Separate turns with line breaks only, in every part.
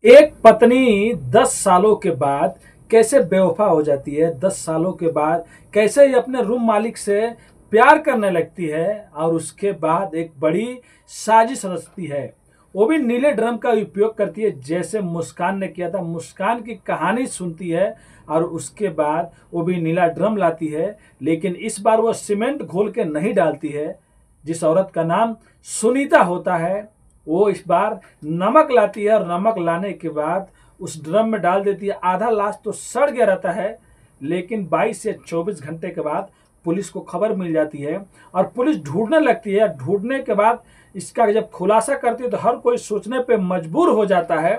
एक पत्नी 10 सालों के बाद कैसे बेवफा हो जाती है। 10 सालों के बाद कैसे ये अपने रूम मालिक से प्यार करने लगती है और उसके बाद एक बड़ी साजिश रचती है। वो भी नीले ड्रम का उपयोग करती है जैसे मुस्कान ने किया था। मुस्कान की कहानी सुनती है और उसके बाद वो भी नीला ड्रम लाती है, लेकिन इस बार वो सीमेंट घोल के नहीं डालती है। जिस औरत का नाम सुनीता होता है वो इस बार नमक लाती है और नमक लाने के बाद उस ड्रम में डाल देती है। आधा लाश तो सड़ गया रहता है, लेकिन 22 से 24 घंटे के बाद पुलिस को खबर मिल जाती है और पुलिस ढूंढने लगती है। ढूंढने के बाद इसका जब खुलासा करती है तो हर कोई सोचने पे मजबूर हो जाता है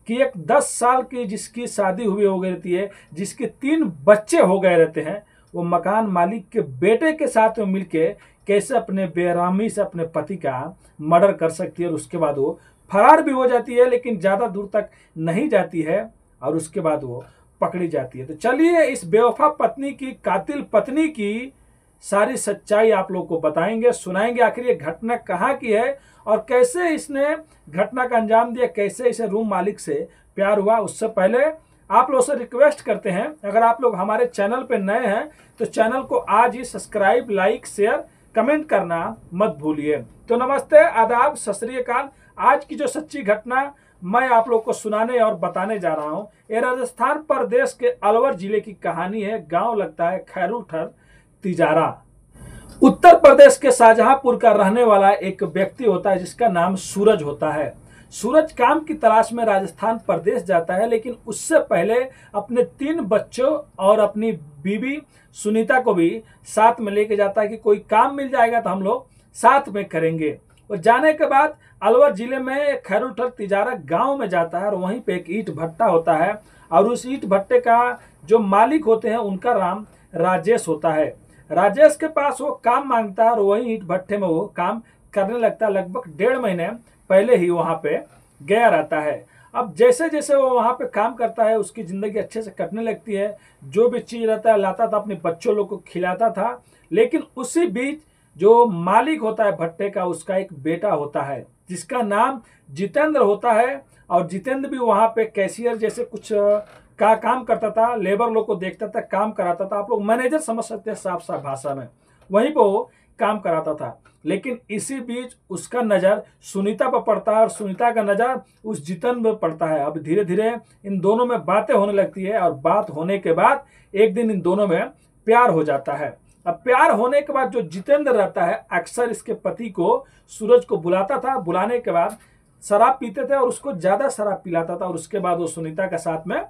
कि एक 10 साल की जिसकी शादी हुई हो गई रहती है, जिसके 3 बच्चे हो गए रहते हैं, वो मकान मालिक के बेटे के साथ में मिलके कैसे अपने बेरहमी से अपने पति का मर्डर कर सकती है और उसके बाद वो फरार भी हो जाती है, लेकिन ज़्यादा दूर तक नहीं जाती है और उसके बाद वो पकड़ी जाती है। तो चलिए इस बेवफा पत्नी की, कातिल पत्नी की सारी सच्चाई आप लोग को बताएंगे, सुनाएंगे। आखिर ये घटना कहाँ की है और कैसे इसने घटना का अंजाम दिया, कैसे इसे रूम मालिक से प्यार हुआ। उससे पहले आप लोग से रिक्वेस्ट करते हैं, अगर आप लोग हमारे चैनल पे नए हैं तो चैनल को आज ही सब्सक्राइब, लाइक, शेयर, कमेंट करना मत भूलिए। तो नमस्ते, आदाब, सत श्री अकाल। आज की जो सच्ची घटना मैं आप लोग को सुनाने और बताने जा रहा हूँ, ये राजस्थान प्रदेश के अलवर जिले की कहानी है। गांव लगता है खैरूठर तिजारा। उत्तर प्रदेश के शाहजहांपुर का रहने वाला एक व्यक्ति होता है जिसका नाम सूरज होता है। सूरज काम की तलाश में राजस्थान प्रदेश जाता है, लेकिन उससे पहले अपने 3 बच्चों और अपनी बीवी सुनीता को भी साथ में लेके जाता है कि कोई काम मिल जाएगा तो हम लोग साथ में करेंगे। और जाने के बाद अलवर जिले में खैरूठर तिजारा गांव में जाता है और वहीं पे एक ईंट भट्टा होता है और उस ईंट भट्टे का जो मालिक होते हैं उनका नाम राजेश होता है। राजेश के पास वो काम मांगता है और वही ईंट भट्टे में वो काम करने लगता है। लगभग 1.5 महीने पहले ही वहां पे गया रहता है। अब जैसे जैसे वो वहां पे काम करता है उसकी जिंदगी अच्छे से कटने लगती है। जो भी चीज रहता है लाता था, अपने बच्चों लोग को खिलाता था। लेकिन उसी बीच जो मालिक होता है भट्टे का, उसका एक बेटा होता है जिसका नाम जितेंद्र होता है। और जितेंद्र भी वहां पे कैशियर जैसे कुछ का काम करता था, लेबर लोग को देखता था, काम कराता था। आप लोग मैनेजर समझ सकते हैं साफ साफ भाषा में, वहीं पर वो काम कराता था। लेकिन इसी बीच उसका नज़र सुनीता पर पड़ता है और सुनीता का नज़र उस जितेंद्र पर पड़ता है। अब धीरे धीरे इन दोनों में बातें होने लगती है और बात होने के बाद एक दिन इन दोनों में प्यार हो जाता है। अब प्यार होने के बाद जो जितेंद्र रहता है अक्सर इसके पति को, सूरज को बुलाता था। बुलाने के बाद शराब पीते थे और उसको ज़्यादा शराब पिलाता था और उसके बाद वो सुनीता के साथ में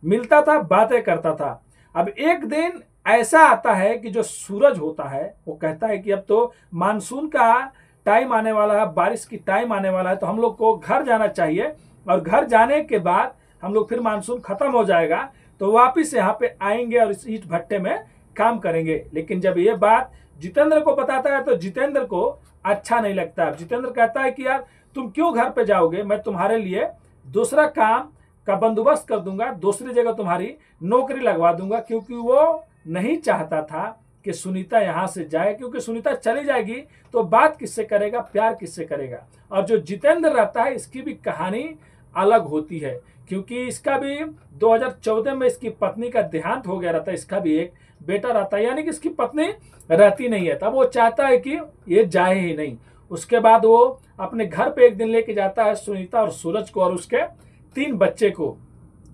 मिलता था, बातें करता था। अब एक दिन ऐसा आता है कि जो सूरज होता है वो कहता है कि अब तो मानसून का टाइम आने वाला है, बारिश की टाइम आने वाला है, तो हम लोग को घर जाना चाहिए और घर जाने के बाद हम लोग फिर मानसून खत्म हो जाएगा तो वापिस यहाँ पे आएंगे और इस ईंट भट्टे में काम करेंगे। लेकिन जब ये बात जितेंद्र को बताता है तो जितेंद्र को अच्छा नहीं लगता। अब जितेंद्र कहता है कि यार तुम क्यों घर पे जाओगे, मैं तुम्हारे लिए दूसरा काम का बंदोबस्त कर दूंगा, दूसरी जगह तुम्हारी नौकरी लगवा दूंगा। क्योंकि वो नहीं चाहता था कि सुनीता यहाँ से जाए, क्योंकि सुनीता चली जाएगी तो बात किससे करेगा, प्यार किससे करेगा। और जो जितेंद्र रहता है इसकी भी कहानी अलग होती है, क्योंकि इसका भी 2014 में इसकी पत्नी का देहांत हो गया रहता है। इसका भी एक बेटा रहता है, यानी कि इसकी पत्नी रहती नहीं है। तब वो चाहता है कि ये जाए ही नहीं। उसके बाद वो अपने घर पे एक दिन लेके जाता है सुनीता और सूरज को और उसके 3 बच्चे को।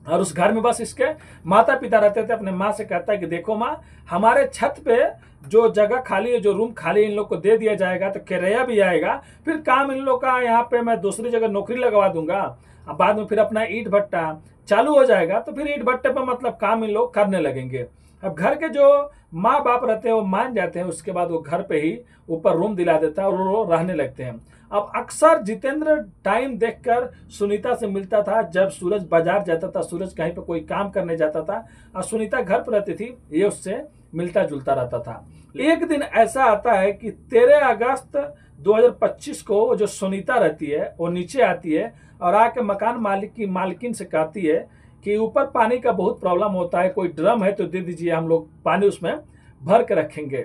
और उस घर में बस इसके माता पिता रहते थे। अपने माँ से कहता है कि देखो माँ, हमारे छत पे जो जगह खाली है, जो रूम खाली है, इन लोग को दे दिया जाएगा तो किराया भी आएगा, फिर काम इन लोग का यहाँ पे मैं दूसरी जगह नौकरी लगवा दूंगा। अब बाद में फिर अपना ईंट भट्टा चालू हो जाएगा तो फिर ईंट भट्टे पर मतलब काम इन लोग करने लगेंगे। अब घर के जो माँ बाप रहते हैं वो मान जाते हैं। उसके बाद वो घर पे ही ऊपर रूम दिला देता है और वो रहने लगते हैं। अब अक्सर जितेंद्र टाइम देखकर सुनीता से मिलता था। जब सूरज बाजार जाता था, सूरज कहीं पे कोई काम करने जाता था और सुनीता घर पर रहती थी, ये उससे मिलता जुलता रहता था। एक दिन ऐसा आता है कि 13 अगस्त 2025 को जो सुनीता रहती है वो नीचे आती है और आके मकान मालिक की मालकिन से कहती है कि ऊपर पानी का बहुत प्रॉब्लम होता है, कोई ड्रम है तो दे दीजिए, हम लोग पानी उसमें भर के रखेंगे।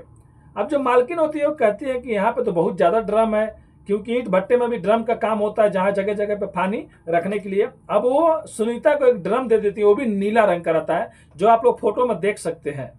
अब जो मालकिन होती है वो कहती है कि यहाँ पे तो बहुत ज़्यादा ड्रम है, क्योंकि ईंट भट्टे में भी ड्रम का काम होता है, जहां जगह जगह पे पानी रखने के लिए। अब वो सुनीता को एक ड्रम दे देती है, वो भी नीला रंग का रहता है, जो आप लोग फोटो में देख सकते हैं।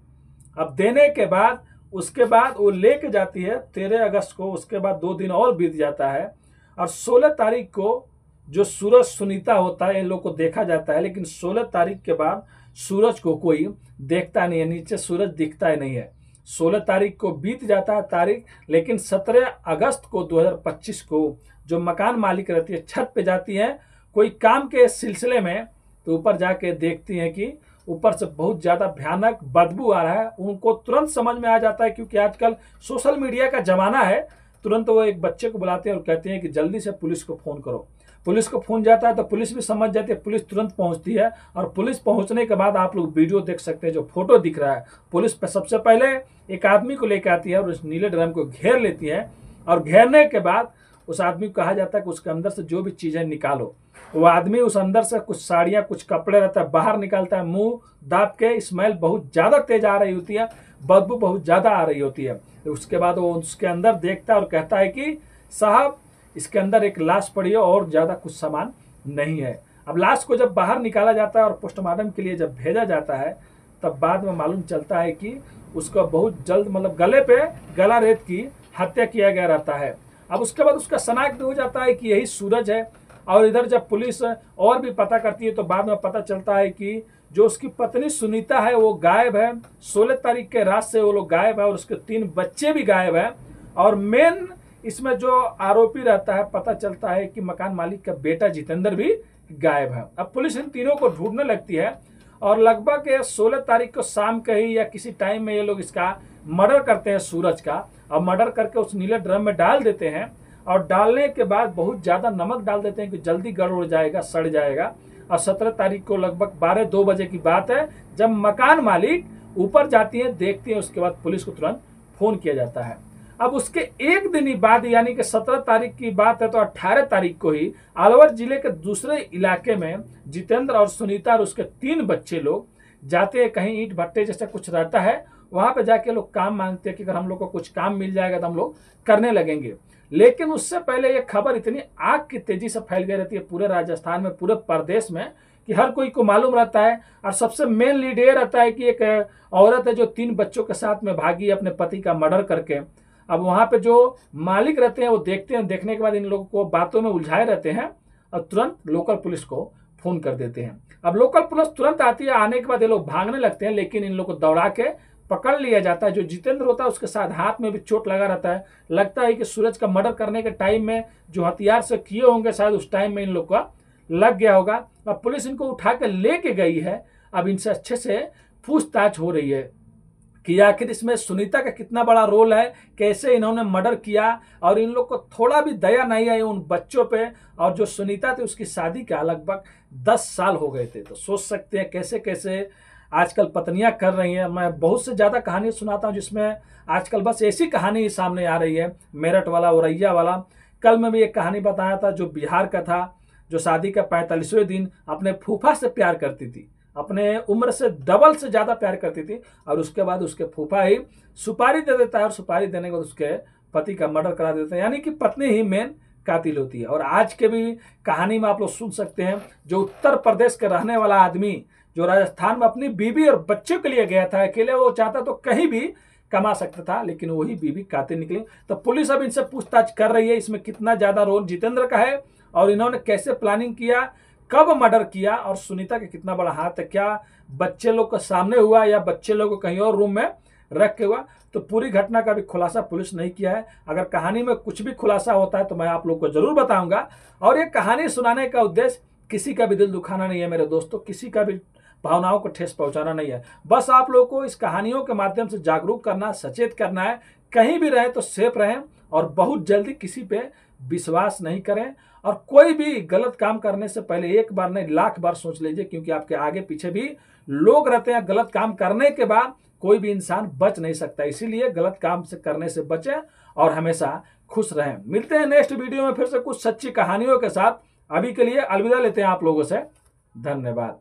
अब देने के बाद उसके बाद वो लेके जाती है 13 अगस्त को। उसके बाद 2 दिन और बीत जाता है और 16 तारीख को जो सूरज सुनीता होता है इन लोग को देखा जाता है, लेकिन 16 तारीख के बाद सूरज को कोई देखता नहीं है, नीचे सूरज दिखता ही नहीं है। 16 तारीख को बीत जाता है तारीख, लेकिन 17 अगस्त को 2025 को जो मकान मालिक रहती है छत पे जाती है कोई काम के सिलसिले में, तो ऊपर जाके देखती है कि ऊपर से बहुत ज्यादा भयानक बदबू आ रहा है। उनको तुरंत समझ में आ जाता है, क्योंकि आजकल सोशल मीडिया का जमाना है। तुरंत वो एक बच्चे को बुलाते हैं और कहते हैं कि जल्दी से पुलिस को फोन करो। पुलिस को फोन जाता है तो पुलिस भी समझ जाती है, पुलिस तुरंत पहुंचती है। और पुलिस पहुंचने के बाद आप लोग वीडियो देख सकते हैं, जो फोटो दिख रहा है, पुलिस पे सबसे पहले एक आदमी को लेकर आती है और उस नीले ड्रम को घेर लेती है। और घेरने के बाद उस आदमी को कहा जाता है कि उसके अंदर से जो भी चीजें निकालो। वो आदमी उस अंदर से कुछ साड़ियां, कुछ कपड़े रहता है, बाहर निकालता है। मुंह दाब के, स्मेल बहुत ज्यादा तेज आ रही होती है, बदबू बहुत ज्यादा आ रही होती है। उसके बाद वो उसके अंदर देखता है और कहता है कि साहब, इसके अंदर एक लाश पड़ी है और ज्यादा कुछ सामान नहीं है। अब लाश को जब बाहर निकाला जाता है और पोस्टमार्टम के लिए जब भेजा जाता है, तब बाद में मालूम चलता है कि उसका बहुत जल्द, मतलब गले पे गला रेत की हत्या किया गया रहता है। अब उसके बाद उसका शनाख्त हो जाता है कि यही सूरज है। और इधर जब पुलिस और भी पता करती है तो बाद में पता चलता है कि जो उसकी पत्नी सुनीता है वो गायब है। 16 तारीख के रात से वो लोग गायब है और उसके 3 बच्चे भी गायब है। और मेन इसमें जो आरोपी रहता है, पता चलता है कि मकान मालिक का बेटा जितेंद्र भी गायब है। अब पुलिस इन तीनों को ढूंढने लगती है और लगभग 16 तारीख को शाम के ही या किसी टाइम में ये लोग इसका मर्डर करते हैं, सूरज का। और मर्डर करके उस नीले ड्रम में डाल देते हैं और डालने के बाद बहुत ज्यादा नमक डाल देते हैं कि जल्दी गड़ जाएगा, सड़ जाएगा। और 17 तारीख को लगभग 12-2 बजे की बात है, जब मकान मालिक ऊपर जाती है, देखती है, उसके बाद पुलिस को तुरंत फोन किया जाता है। अब उसके एक दिन ही बाद, यानी कि 17 तारीख की बात है, तो 18 तारीख को ही अलवर जिले के दूसरे इलाके में जितेंद्र और सुनीता और उसके 3 बच्चे लोग जाते हैं। कहीं ईंट भट्टे जैसा कुछ रहता है, वहां पे जाके लोग काम मांगते हैं कि अगर हम लोग को कुछ काम मिल जाएगा तो हम लोग करने लगेंगे। लेकिन उससे पहले ये खबर इतनी आग की तेजी से फैल गई रहती है पूरे राजस्थान में, पूरे प्रदेश में, कि हर कोई को मालूम रहता है। और सबसे मेन लीड ये रहता है कि एक औरत है जो 3 बच्चों के साथ में भागी अपने पति का मर्डर करके। अब वहां पे जो मालिक रहते हैं वो देखते हैं, देखने के बाद इन लोगों को बातों में उलझाए रहते हैं और तुरंत लोकल पुलिस को फोन कर देते हैं। अब लोकल पुलिस तुरंत आती है। आने के बाद ये लोग भागने लगते हैं, लेकिन इन लोगों को दौड़ा के पकड़ लिया जाता है। जो जितेंद्र होता है उसके साथ हाथ में भी चोट लगा रहता है। लगता है कि सूरज का मर्डर करने के टाइम में जो हथियार से किए होंगे, शायद उस टाइम में इन लोग का लग गया होगा। अब पुलिस इनको उठा के लेके गई है। अब इनसे अच्छे से पूछताछ हो रही है कि आखिर इसमें सुनीता का कितना बड़ा रोल है, कैसे इन्होंने मर्डर किया। और इन लोग को थोड़ा भी दया नहीं आई उन बच्चों पे। और जो सुनीता थी उसकी शादी का लगभग 10 साल हो गए थे। तो सोच सकते हैं कैसे कैसे आजकल पत्नियां कर रही हैं। मैं बहुत से ज्यादा कहानी सुनाता हूं जिसमें आजकल बस ऐसी कहानी सामने आ रही है, मेरठ वाला, औरैया वाला। कल मैं भी एक कहानी बताया था जो बिहार का था, जो शादी का 45वें दिन अपने फूफा से प्यार करती थी, अपने उम्र से डबल से ज्यादा प्यार करती थी। और उसके बाद उसके फूफा ही सुपारी दे देता है और सुपारी देने के बाद उसके पति का मर्डर करा देता है, यानी कि पत्नी ही मेन कातिल होती है। और आज के भी कहानी में आप लोग सुन सकते हैं, जो उत्तर प्रदेश के रहने वाला आदमी जो राजस्थान में अपनी बीवी और बच्चों के लिए गया था, अकेले वो चाहता तो कहीं भी कमा सकता था, लेकिन वही बीवी कातिल निकली। तो पुलिस अब इनसे पूछताछ कर रही है इसमें कितना ज्यादा रोल जितेंद्र का है और इन्होंने कैसे प्लानिंग किया, कब मर्डर किया और सुनीता का कितना बड़ा हाथ है। क्या बच्चे लोग के सामने हुआ या बच्चे लोग को कहीं और रूम में रख के हुआ, तो पूरी घटना का भी खुलासा पुलिस नहीं किया है। अगर कहानी में कुछ भी खुलासा होता है तो मैं आप लोग को जरूर बताऊंगा। और ये कहानी सुनाने का उद्देश्य किसी का भी दिल दुखाना नहीं है मेरे दोस्तों, किसी का भी भावनाओं को ठेस पहुंचाना नहीं है। बस आप लोगों को इस कहानियों के माध्यम से जागरूक करना, सचेत करना है। कहीं भी रहे तो सेफ रहें और बहुत जल्दी किसी पे विश्वास नहीं करें। और कोई भी गलत काम करने से पहले एक बार नहीं 1,00,000 बार सोच लीजिए, क्योंकि आपके आगे पीछे भी लोग रहते हैं। गलत काम करने के बाद कोई भी इंसान बच नहीं सकता, इसीलिए गलत काम से करने से बचें और हमेशा खुश रहें। मिलते हैं नेक्स्ट वीडियो में फिर से कुछ सच्ची कहानियों के साथ। अभी के लिए अलविदा लेते हैं आप लोगों से। धन्यवाद।